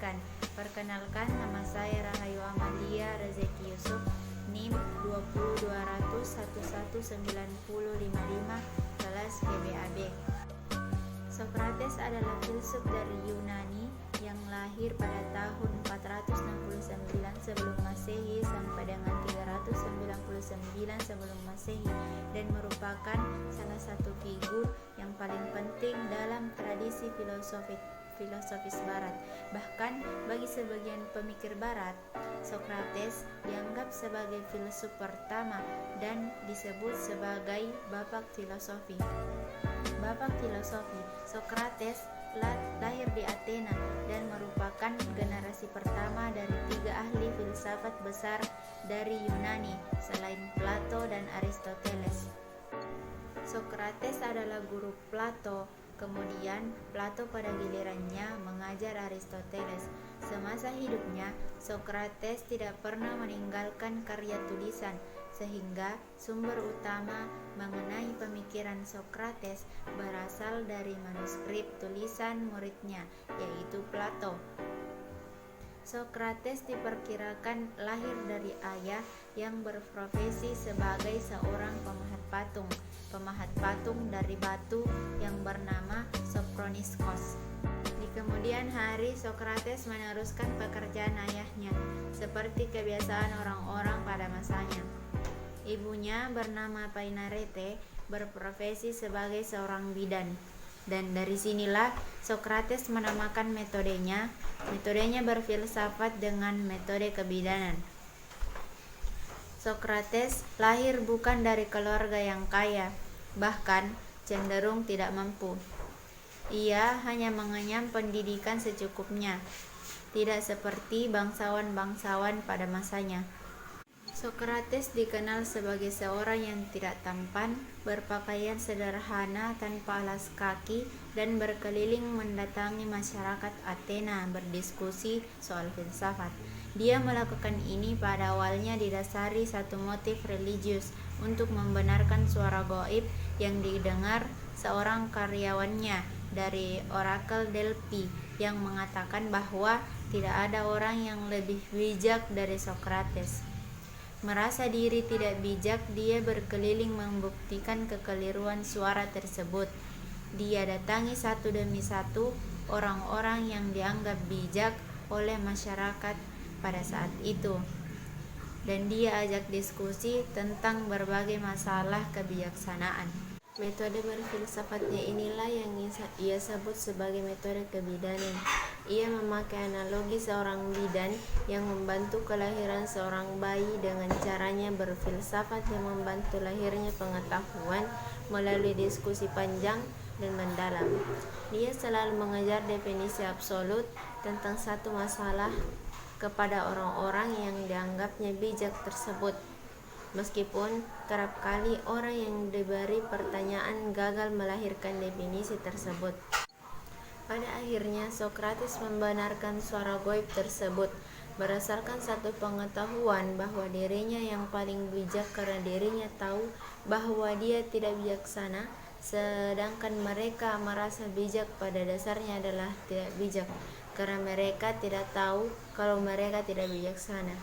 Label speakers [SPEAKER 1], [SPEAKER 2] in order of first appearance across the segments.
[SPEAKER 1] dilanjutkan. Perkenalkan, nama saya Rahayu Amalia Rezeki Yusuf, NIM 202011119055, kelas PBAB. Sokrates adalah filsuf dari Yunani yang lahir pada tahun 469 sebelum Masehi sampai dengan 399 sebelum Masehi dan merupakan salah satu figur yang paling penting dalam tradisi filosofis Barat. Bahkan bagi sebagian pemikir Barat, Sokrates dianggap sebagai filsuf pertama dan disebut sebagai bapak filosofi. Sokrates lahir di Athena dan merupakan generasi pertama dari 3 ahli filsafat besar dari Yunani selain Plato dan Aristoteles. Sokrates adalah guru Plato, kemudian Plato pada gilirannya mengajar Aristoteles. Semasa hidupnya, Sokrates tidak pernah meninggalkan karya tulisan, sehingga sumber utama mengenai pemikiran Sokrates berasal dari manuskrip tulisan muridnya, yaitu Plato. Sokrates diperkirakan lahir dari ayah yang berprofesi sebagai seorang pemahat patung dari batu yang bernama Sophroniscos. Di kemudian hari, Sokrates meneruskan pekerjaan ayahnya, seperti kebiasaan orang-orang pada masanya. Ibunya bernama Painarete berprofesi sebagai seorang bidan, dan dari sinilah Sokrates menamakan metodenya berfilsafat dengan metode kebidanan. Sokrates lahir bukan dari keluarga yang kaya, bahkan cenderung tidak mampu. Ia hanya mengenyam pendidikan secukupnya, tidak seperti bangsawan-bangsawan pada masanya. Sokrates dikenal sebagai seorang yang tidak tampan, berpakaian sederhana tanpa alas kaki, dan berkeliling mendatangi masyarakat Athena berdiskusi soal filsafat. Dia melakukan ini pada awalnya didasari satu motif religius untuk membenarkan suara gaib yang didengar seorang karyawannya dari orakel Delphi yang mengatakan bahwa tidak ada orang yang lebih bijak dari Sokrates. Merasa diri tidak bijak, dia berkeliling membuktikan kekeliruan suara tersebut. Dia datangi satu demi satu orang-orang yang dianggap bijak oleh masyarakat pada saat itu, dan dia ajak diskusi tentang berbagai masalah kebijaksanaan. Metode berfilsafatnya inilah yang ia sebut sebagai metode kebidanan. Ia memakai analogi seorang bidan yang membantu kelahiran seorang bayi dengan caranya berfilsafat yang membantu lahirnya pengetahuan melalui diskusi panjang dan mendalam. Dia selalu mengejar definisi absolut tentang satu masalah kepada orang-orang yang dianggapnya bijak tersebut. Meskipun kerap kali orang yang diberi pertanyaan gagal melahirkan definisi tersebut. Pada akhirnya, Sokrates membenarkan suara gaib tersebut berdasarkan satu pengetahuan bahwa dirinya yang paling bijak karena dirinya tahu bahwa dia tidak bijaksana, sedangkan mereka merasa bijak pada dasarnya adalah tidak bijak karena mereka tidak tahu kalau mereka tidak bijaksana.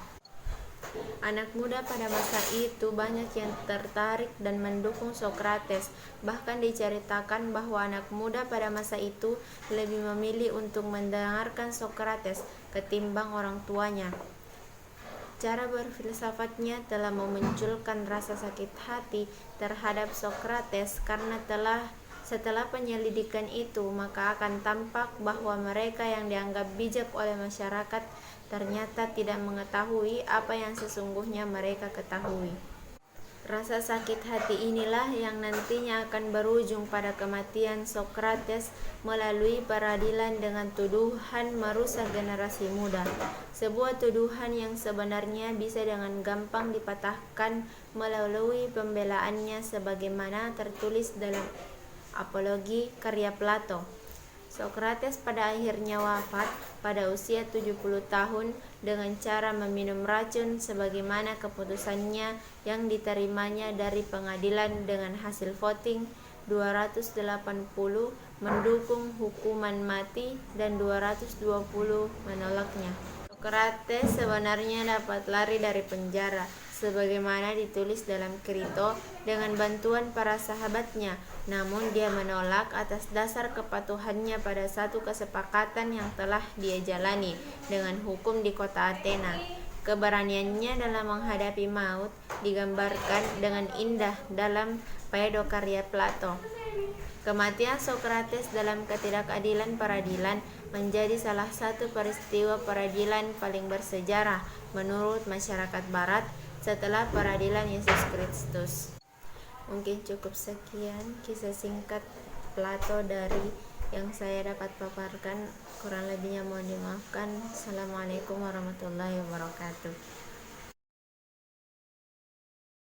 [SPEAKER 1] Anak muda pada masa itu banyak yang tertarik dan mendukung Sokrates. Bahkan diceritakan bahwa anak muda pada masa itu lebih memilih untuk mendengarkan Sokrates ketimbang orang tuanya. Cara berfilsafatnya telah memunculkan rasa sakit hati terhadap Sokrates karena setelah penyelidikan itu, maka akan tampak bahwa mereka yang dianggap bijak oleh masyarakat ternyata tidak mengetahui apa yang sesungguhnya mereka ketahui. Rasa sakit hati inilah yang nantinya akan berujung pada kematian Sokrates melalui peradilan dengan tuduhan merusak generasi muda. Sebuah tuduhan yang sebenarnya bisa dengan gampang dipatahkan melalui pembelaannya sebagaimana tertulis dalam Apologi karya Plato. Sokrates pada akhirnya wafat pada usia 70 tahun dengan cara meminum racun sebagaimana keputusannya yang diterimanya dari pengadilan dengan hasil voting 280 mendukung hukuman mati dan 220 menolaknya. Sokrates sebenarnya dapat lari dari penjara, sebagaimana ditulis dalam Krito dengan bantuan para sahabatnya, namun dia menolak atas dasar kepatuhannya pada satu kesepakatan yang telah dia jalani dengan hukum di kota Athena. Keberaniannya dalam menghadapi maut digambarkan dengan indah dalam Phaedo karya Plato. Kematian Sokrates dalam ketidakadilan peradilan menjadi salah satu peristiwa peradilan paling bersejarah menurut masyarakat barat setelah peradilan Yesus Kristus. Mungkin cukup sekian kisah singkat Plato dari yang saya dapat paparkan. Kurang lebihnya mohon dimaafkan. Assalamualaikum warahmatullahi wabarakatuh.